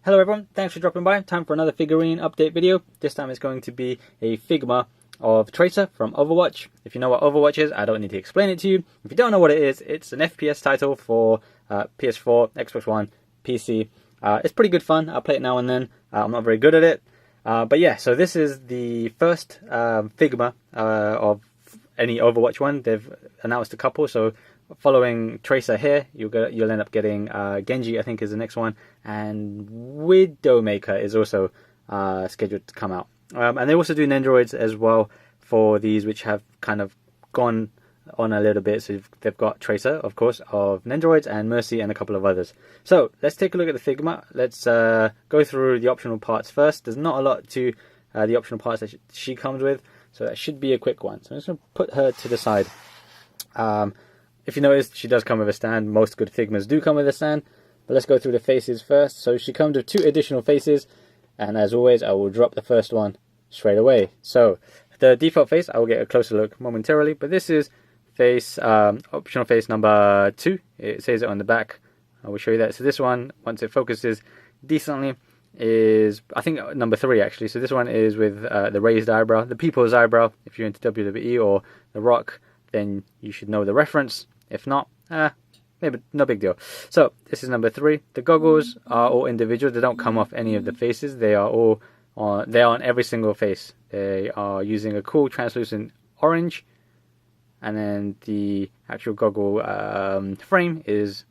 Hello everyone, thanks for dropping by. Time for another figurine update video. This time it's going to be a Figma of Tracer from Overwatch. If you know what Overwatch is, I don't need to explain it to you. If you don't know what it is, it's an FPS title for PS4, Xbox One, PC. It's pretty good fun. I play it now and then. I'm not very good at it. But yeah, so this is the first Figma of any Overwatch one. They've announced a couple, so following Tracer here, you'll end up getting Genji, I think, is the next one, and Widowmaker is also scheduled to come out. And they also do Nendoroids as well for these, which have kind of gone on a little bit. So they've got Tracer, of course, of Nendoroids, and Mercy, and a couple of others. So let's take a look at the Figma. Let's go through the optional parts first. There's not a lot to the optional parts that she comes with, so that should be a quick one. So I'm just going to put her to the side. If you notice, she does come with a stand. Most good Figmas do come with a stand. But let's go through the faces first. So she comes with 2 additional faces. And as always, I will drop the first one straight away. So the default face, I will get a closer look momentarily. But this is face, optional face number 2. It says it on the back. I will show you that. So this one, once it focuses decently, is, I think, number 3 actually. So this one is with the raised eyebrow. The people's eyebrow. If you're into WWE or The Rock, then you should know the reference. If not, maybe no big deal. So this is number 3. The goggles are all individual. They don't come off any of the faces. They are all on every single face. They are using a cool translucent orange, and then the actual goggle frame is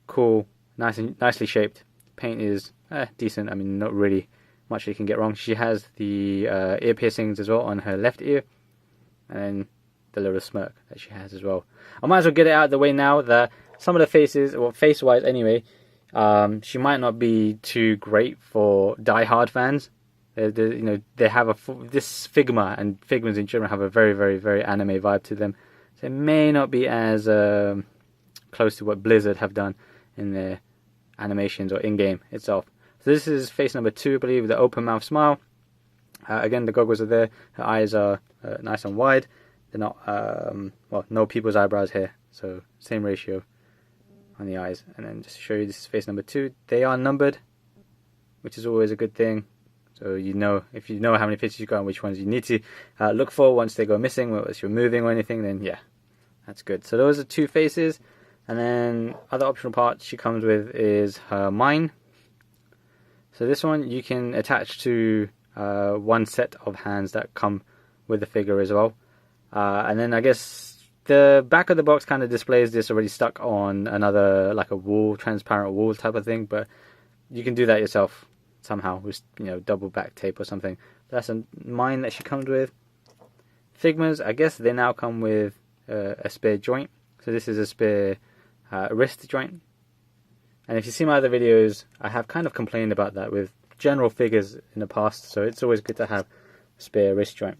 cool, nicely shaped. Paint is decent. I mean, not really much you can get wrong. She has the ear piercings as well on her left ear, and then the little smirk that she has as well. I might as well get it out of the way now that some of the faces, well, face-wise anyway, she might not be too great for die-hard fans. They have this Figma, and Figmas in general have a very, very, very anime vibe to them. So it may not be as close to what Blizzard have done in their animations or in-game itself. So this is face number 2, I believe, the open mouth smile. Again, the goggles are there. Her eyes are nice and wide. They're not, well, no people's eyebrows here, so same ratio on the eyes. And then just to show you, this is face number 2. They are numbered, which is always a good thing. So you know, if you know how many faces you've got and which ones you need to look for once they go missing, or if you're moving or anything, then yeah, that's good. So those are 2 faces. And then other optional parts she comes with is her mine. So this one you can attach to one set of hands that come with the figure as well. And then I guess the back of the box kind of displays this already stuck on another, like a wall, transparent wall type of thing, but you can do that yourself somehow with, double back tape or something. That's a mine that she comes with. Figmas, I guess they now come with a spare joint. So this is a spare wrist joint. And if you see my other videos, I have kind of complained about that with general figures in the past, so it's always good to have a spare wrist joint.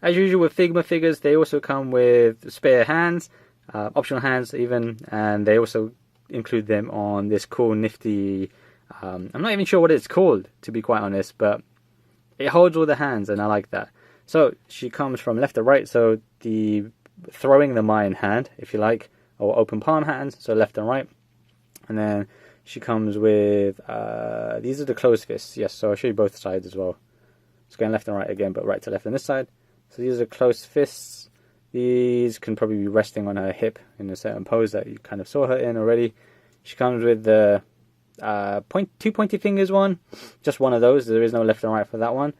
As usual with Figma figures, they also come with spare hands, optional hands even, and they also include them on this cool nifty, I'm not even sure what it's called, to be quite honest, but it holds all the hands, and I like that. So she comes from left to right, so the throwing the mine hand, if you like, or open palm hands, so left and right. And then she comes with, these are the closed fists, yes, so I'll show you both sides as well. It's going left and right again, but right to left on this side. So these are closed fists. These can probably be resting on her hip in a certain pose that you kind of saw her in already. She comes with the 2 pointy fingers one. Just one of those. There is no left and right for that one.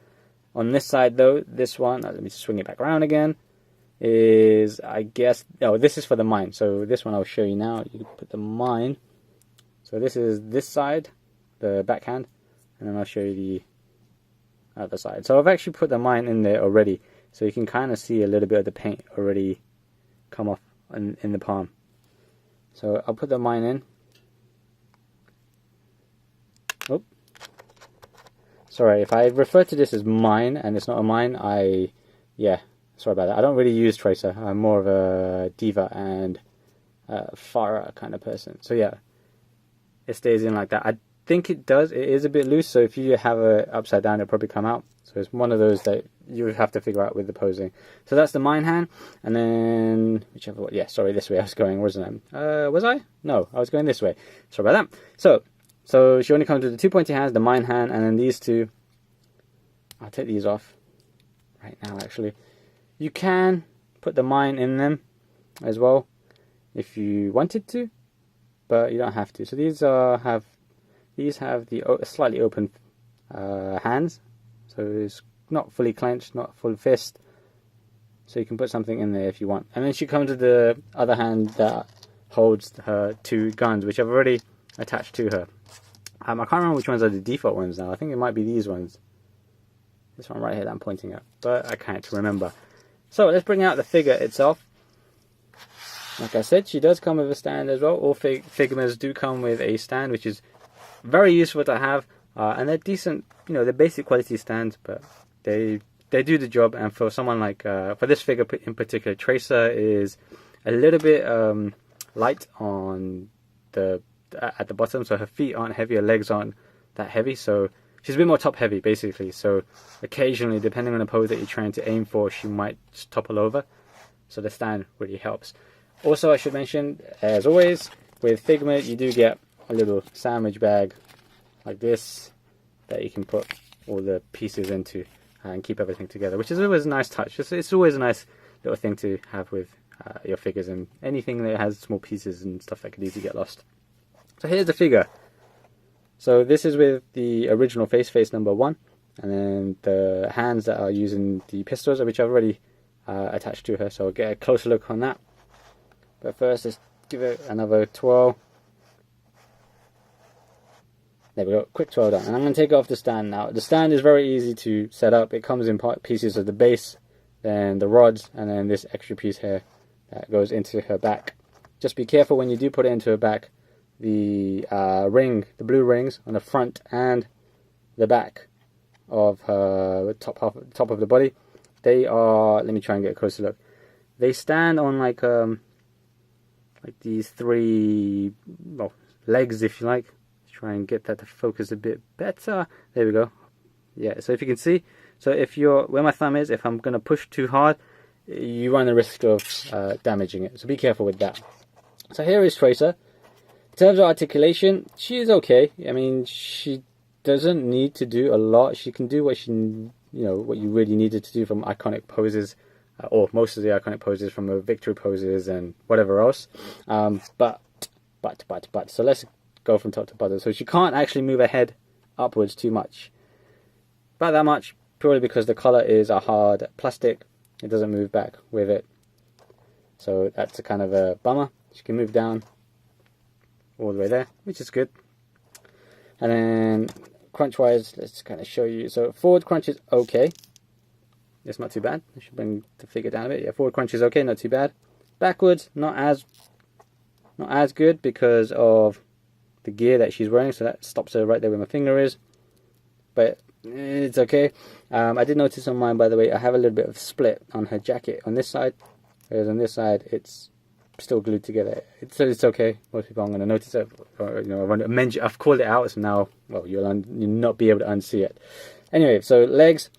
On this side though, this one, let me just swing it back around again, is, I guess, this is for the mine. So this one I'll show you now. You can put the mine. So this is this side, the backhand, and then I'll show you the other side. So I've actually put the mine in there already. So you can kind of see a little bit of the paint already come off in the palm. So I'll put the mine in. Oh, sorry, if I refer to this as mine and it's not a mine, yeah, sorry about that. I don't really use Tracer. I'm more of a Diva and Farah kind of person. So yeah, it stays in like that. I think it does. It is a bit loose, so if you have it upside down, it'll probably come out. So it's one of those that you would have to figure out with the posing. So that's the mine hand, and then whichever way. Yeah, sorry, this way I was going, wasn't I? Was I? No, I was going this way. Sorry about that. So So she only comes with the 2 pointy hands, the mine hand, and then these two. I'll take these off right now, actually. You can put the mine in them as well if you wanted to, but you don't have to. So these have the slightly open hands, so it's not fully clenched, not full fist. So you can put something in there if you want. And then she comes with the other hand that holds her 2 guns, which I've already attached to her. I can't remember which ones are the default ones now. I think it might be these ones. This one right here that I'm pointing at, but I can't remember. So let's bring out the figure itself. Like I said, she does come with a stand as well. All Figmas do come with a stand, which is very useful to have. And they're decent, they're basic quality stands, but they do the job. And for someone like, for this figure in particular, Tracer is a little bit light on at the bottom, so her feet aren't heavy, her legs aren't that heavy, so she's a bit more top heavy basically. So occasionally, depending on the pose that you're trying to aim for, she might just topple over. So the stand really helps. Also, I should mention, as always, with Figma, you do get a little sandwich bag like this that you can put all the pieces into and keep everything together, which is always a nice touch. It's always a nice little thing to have with your figures, and anything that has small pieces and stuff that could easily get lost. So here's the figure. So this is with the original face number 1, and then the hands that are using the pistols, which I've already attached to her, so I'll get a closer look on that. But first, let's give it another twirl. There we go, quick twirl done. And I'm going to take off the stand now. The stand is very easy to set up. It comes in pieces of the base, then the rods, and then this extra piece here that goes into her back. Just be careful when you do put it into her back. The blue rings on the front and the back of her top of the body, they are, let me try and get a closer look. They stand on like these 3 legs, if you like. Try and get that to focus a bit better. There we go. Yeah, so if you can see, so if where my thumb is, if I'm going to push too hard, you run the risk of damaging it. So be careful with that. So here is Tracer. In terms of articulation, she is okay. I mean, she doesn't need to do a lot. She can do what what you really needed to do from iconic poses, or most of the iconic poses from her victory poses and whatever else. But so let's go from top to bottom. So she can't actually move her head upwards too much. About that much, purely because the collar is a hard plastic. It doesn't move back with it. So that's a kind of a bummer. She can move down all the way there, which is good. And then crunch wise, let's kind of show you. So forward crunch is okay. It's not too bad. I should bring the figure down a bit. Yeah, forward crunch is okay, not too bad. Backwards, not as good because of the gear that she's wearing, so that stops her right there where my finger is, but it's okay. I did notice on mine, by the way, I have a little bit of split on her jacket on this side, whereas on this side it's still glued together. It's okay. Most people aren't going to notice it. I've called it out, so now, well, you'll not be able to unsee it. Anyway, so legs.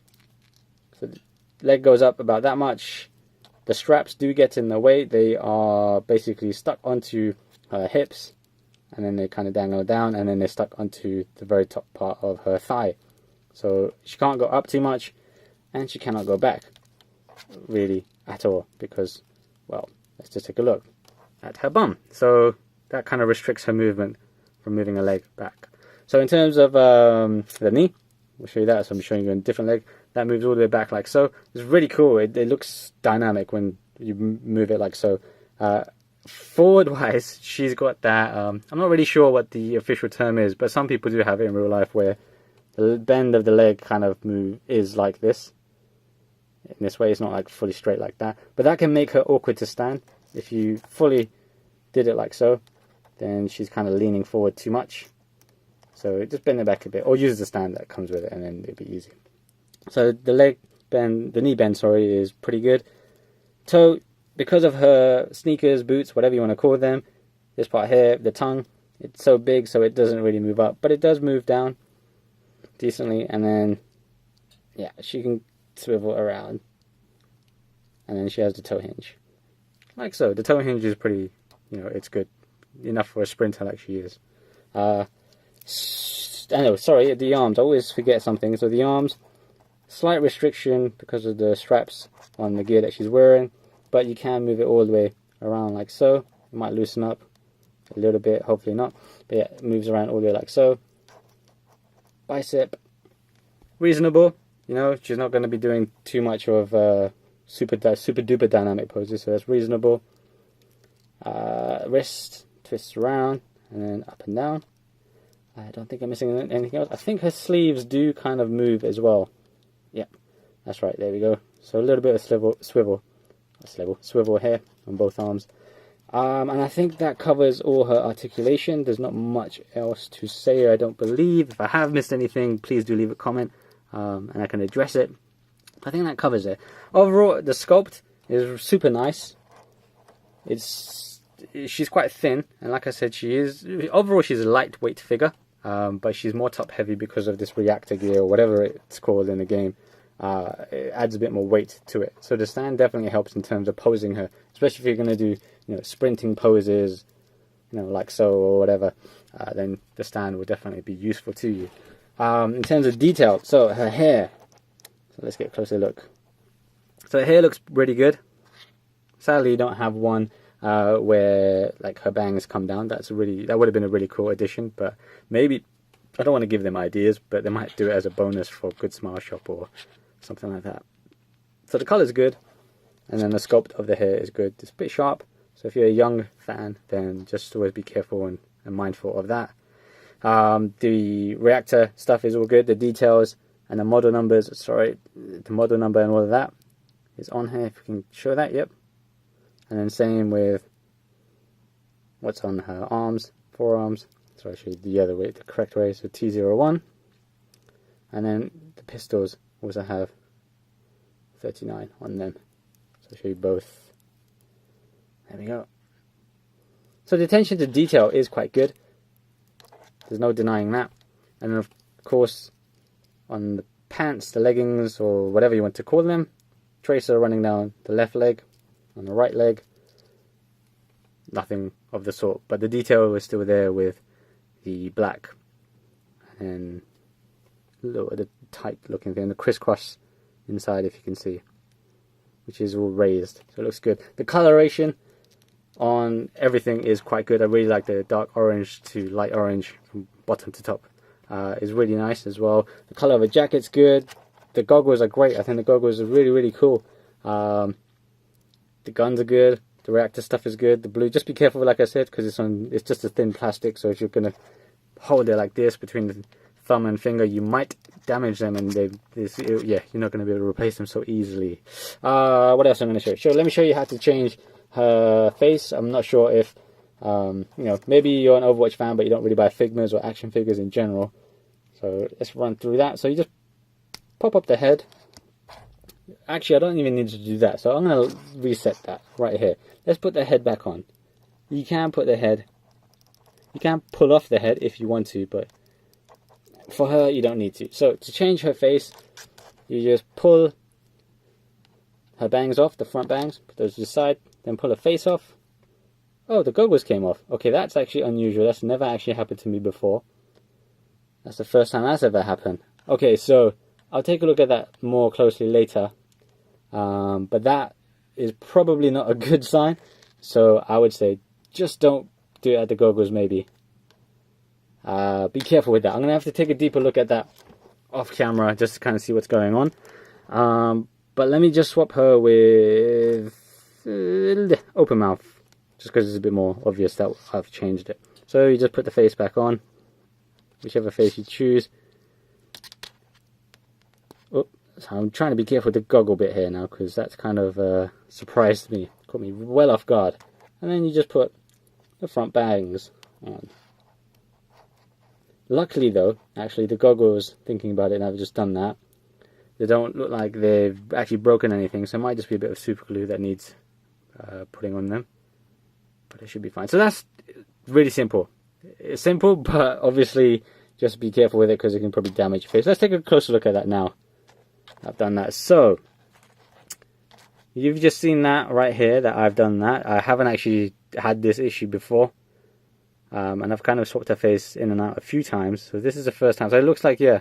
So the leg goes up about that much. The straps do get in the way. They are basically stuck onto her hips, and then they kind of dangle down, and then they're stuck onto the very top part of her thigh. So she can't go up too much, and she cannot go back, really, at all, because, well, let's just take a look at her bum. So that kind of restricts her movement from moving her leg back. So in terms of the knee, we'll show you that. So I'm showing you a different leg. That moves all the way back like so. It's really cool. It looks dynamic when you move it like so. Forward wise, she's got that, I'm not really sure what the official term is, but some people do have it in real life where the bend of the leg kind of move is like this. In this way, it's not like fully straight like that, but that can make her awkward to stand. If you fully did it like so, then she's kind of leaning forward too much. So just bend it back a bit, or use the stand that comes with it, and then it'll be easy. So the knee bend, is pretty good. Toe, because of her sneakers, boots, whatever you want to call them, this part here, the tongue, it's so big so it doesn't really move up, but it does move down decently, and then, yeah, she can swivel around. And then she has the toe hinge. Like so. The toe hinge is pretty, it's good. Enough for a sprinter like she is. I know, sorry, the arms. I always forget something. So the arms, slight restriction because of the straps on the gear that she's wearing, but you can move it all the way around like so. It might loosen up a little bit, hopefully not. But yeah, it moves around all the way like so. Bicep, reasonable. You know, she's not going to be doing too much of super duper dynamic poses, so that's reasonable. Wrist twists around and then up and down. I don't think I'm missing anything else. I think her sleeves do kind of move as well. Yeah, that's right. There we go. So a little bit of swivel here on both arms. And I think that covers all her articulation. There's not much else to say, I don't believe. If I have missed anything, please do leave a comment, and I can address it. I think that covers it. Overall, the sculpt is super nice. She's quite thin, and like I said, overall she's a lightweight figure, but she's more top heavy because of this reactor gear or whatever it's called in the game. It adds a bit more weight to it. So the stand definitely helps in terms of posing her, especially if you're going to do, you know, sprinting poses, you know, like so or whatever. Then the stand will definitely be useful to you. In terms of detail, so her hair. So let's get a closer look. So her hair looks really good. Sadly, you don't have one where like her bangs come down. That would have been a really cool addition. But maybe, I don't want to give them ideas, but they might do it as a bonus for Good Smile Shop or something like that. So the color's good, and then the sculpt of the hair is good. It's a bit sharp, so if you're a young fan, then just always be careful and mindful of that. The reactor stuff is all good. The details and the model numbers, the model number and all of that is on here. If you can show that, yep. And then same with what's on her arms, forearms. So I'll show you the other way, the correct way. So T01, and then the pistols also have 39 on them. So I'll show you both. There we go. So the attention to detail is quite good. There's no denying that. And then of course on the pants, the leggings, or whatever you want to call them, tracer running down the left leg, on the right leg, nothing of the sort. But the detail is still there with the black and the tight looking thing, the crisscross inside, if you can see, which is all raised, so it looks good. The coloration on everything is quite good. I really like the dark orange to light orange from bottom to top. Is really nice as well. The color of the jacket's good. The goggles are great. I think the goggles are really cool. The guns are good. The reactor stuff is good. The blue, just be careful, like I said, because it's just a thin plastic, so if you're gonna hold it like this between the thumb and finger, you might damage them, and you're not going to be able to replace them so easily. What else I'm going to show you? Let me show you how to change her face. I'm not sure if maybe you're an Overwatch fan, but you don't really buy Figmas or action figures in general. So let's run through that. So you just pop up the head. Actually, I don't even need to do that, so I'm going to reset that right here. Let's put the head back on. You can pull off the head if you want to, but for her, you don't need to. So to change her face, you just pull her bangs off, the front bangs, put those to the side, then pull her face off. Oh, the goggles came off. Okay, that's actually unusual. That's never actually happened to me before. That's the first time that's ever happened. Okay, so I'll take a look at that more closely later. But that is probably not a good sign. So I would say just don't do it at the goggles, maybe. Be careful with that. I'm going to have to take a deeper look at that off camera just to kind of see what's going on. But let me just swap her with open mouth, just because it's a bit more obvious that I've changed it. So you just put the face back on, whichever face you choose. Oh, so I'm trying to be careful with the goggle bit here now, because that's kind of surprised me, caught me well off guard. And then you just put the front bangs on. Luckily though, actually the goggles, thinking about it, and I've just done that, they don't look like they've actually broken anything, so it might just be a bit of super glue that needs putting on them, but it should be fine. So that's really simple. It's simple, but obviously just be careful with it because it can probably damage your face. Let's take a closer look at that now. I've done that. So you've just seen that right here, that I've done that. I haven't actually had this issue before. And I've kind of swapped her face in and out a few times. So this is the first time. So it looks like, yeah,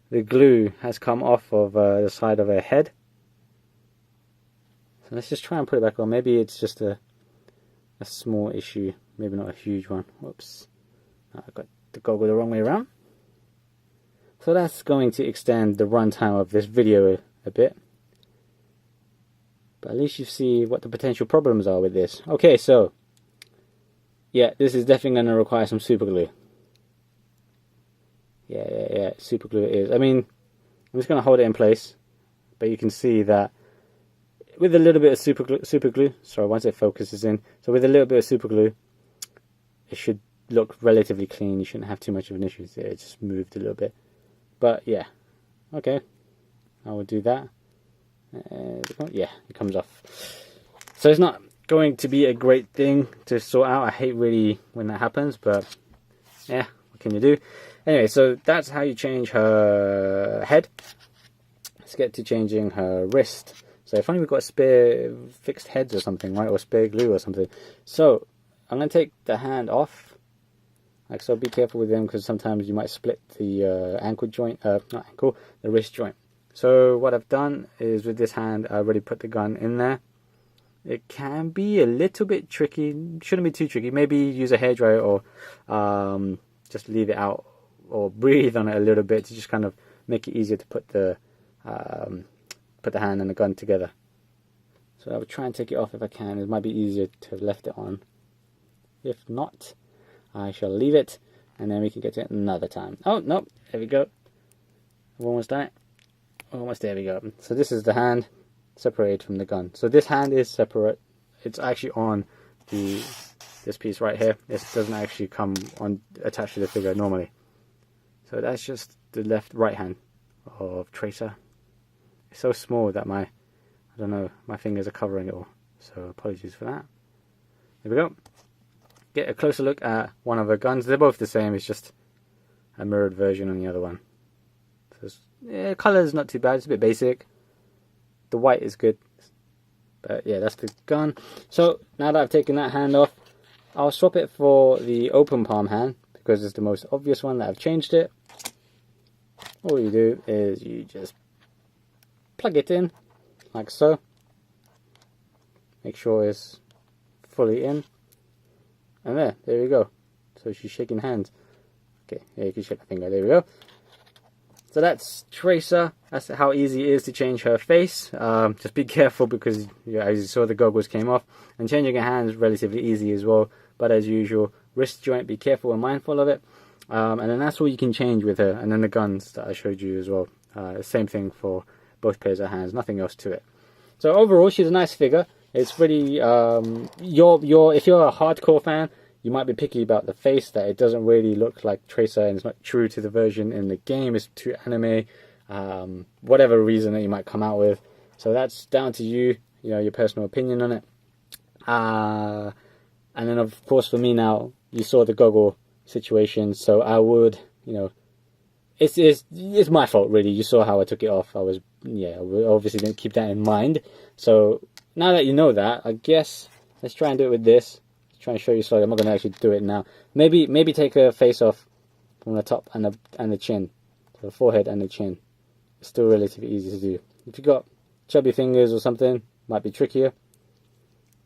the glue has come off of the side of her head. So let's just try and put it back on. Maybe it's just a small issue. Maybe not a huge one. Whoops. I got the goggle the wrong way around. So that's going to extend the runtime of this video a bit. But at least you see what the potential problems are with this. Okay, so yeah, this is definitely going to require some super glue. Yeah, super glue it is. I mean, I'm just going to hold it in place, but you can see that with a little bit of super glue, sorry, once it focuses in, so with a little bit of super glue, it should look relatively clean. You shouldn't have too much of an issue. It just moved a little bit. But yeah, okay, I will do that. Yeah, it comes off. So it's not going to be a great thing to sort out. I hate really when that happens, but yeah, what can you do? Anyway, so that's how you change her head. Let's get to changing her wrist. So if only we've got spare fixed heads or something, right? Or spare glue or something. So I'm going to take the hand off. Like so, be careful with them because sometimes you might split the ankle joint, not ankle, the wrist joint. So what I've done is with this hand, I already put the gun in there. It can be a little bit tricky. Shouldn't be too tricky. Maybe use a hairdryer or just leave it out or breathe on it a little bit to just kind of make it easier to put the hand and the gun together. So I will try and take it off if I can. It might be easier to have left it on. If not, I shall leave it and then we can get to it another time. Oh, no, there we go. I've almost done it. Almost, there we go. So this is the hand separated from the gun. So this hand is separate. It's actually on this piece right here. This doesn't actually come on attached to the figure normally. So that's just the right hand of Tracer. It's so small that my fingers are covering it all. So apologies for that. There we go. Get a closer look at one of her guns. They're both the same. It's just a mirrored version on the other one. So yeah, color is not too bad. It's a bit basic. The white is good. But yeah, that's the gun. So now that I've taken that hand off, I'll swap it for the open palm hand because it's the most obvious one that I've changed it. All you do is you just plug it in like so. Make sure it's fully in. And there we go. So she's shaking hands. Okay, yeah, you can shake my finger. There we go. So that's Tracer. That's how easy it is to change her face. Just be careful because, yeah, as you saw, the goggles came off. And changing her hand is relatively easy as well. But as usual, wrist joint, be careful and mindful of it. And then that's all you can change with her. And then the guns that I showed you as well. Same thing for both pairs of hands. Nothing else to it. So overall, she's a nice figure. It's really, if you're a hardcore fan, you might be picky about the face, that it doesn't really look like Tracer and it's not true to the version in the game. It's too anime, whatever reason that you might come out with. So that's down to you, your personal opinion on it. And then of course for me now, you saw the goggle situation, so I would, it's my fault really. You saw how I took it off. I obviously didn't keep that in mind. So now that you know that, I guess let's try and do it with this. Try and show you slowly. I'm not going to actually do it now. Maybe take her face off from the top and the chin, so the forehead and the chin. It's still relatively easy to do. If you've got chubby fingers or something, might be trickier.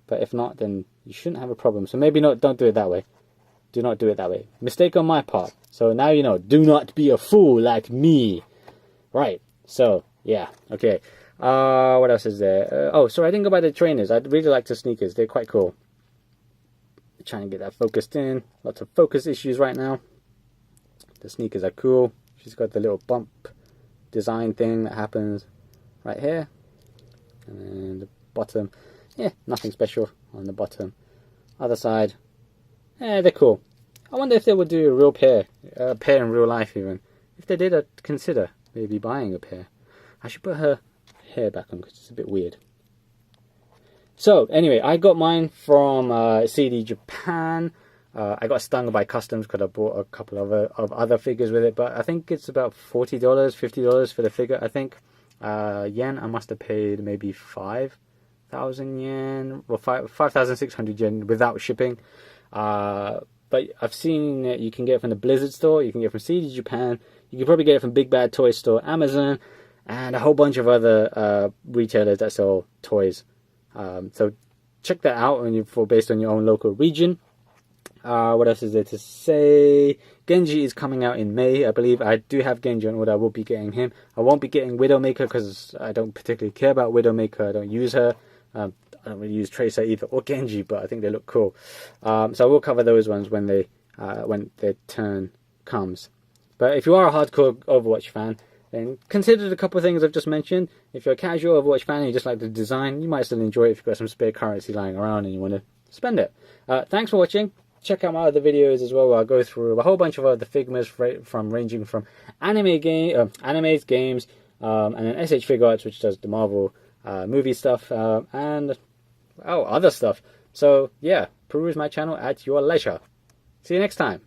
But if not, then you shouldn't have a problem. So maybe don't do it that way. Do not do it that way. Mistake on my part. So now you know. Do not be a fool like me. Right. So yeah. Okay. What else is there? Oh, sorry, I didn't go by the trainers. I'd really like the sneakers. They're quite cool. Trying to get that focused in. Lots of focus issues right now. The sneakers are cool. She's got the little bump design thing that happens right here. And then the bottom. Yeah, nothing special on the bottom. Other side. Yeah, they're cool. I wonder if they would do a real pair. A pair in real life even. If they did, I'd consider maybe buying a pair. I should put her hair back on because it's a bit weird. So anyway, I got mine from CD Japan. I got stung by customs because I bought a couple of other figures with it, but I think it's about $40, $50 for the figure. I think yen, I must have paid maybe 5,000 yen, or 5,600 yen without shipping. but I've seen it, you can get it from the Blizzard store, you can get it from CD Japan, you can probably get it from Big Bad Toy Store, Amazon, and a whole bunch of other retailers that sell toys. So check that out based on your own local region. What else is there to say? Genji is coming out in May, I believe. I do have Genji on order. I will be getting him. I won't be getting Widowmaker because I don't particularly care about Widowmaker. I don't use her. I don't really use Tracer either or Genji, but I think they look cool. So I will cover those ones when their turn comes. But if you are a hardcore Overwatch fan, then consider the couple of things I've just mentioned. If you're a casual Overwatch fan and you just like the design, you might still enjoy it if you've got some spare currency lying around and you want to spend it. Thanks for watching. Check out my other videos as well, where I'll go through a whole bunch of other Figmas ranging from animes, games, and then SH Figure Arts, which does the Marvel movie stuff, and other stuff. So yeah, peruse my channel at your leisure. See you next time.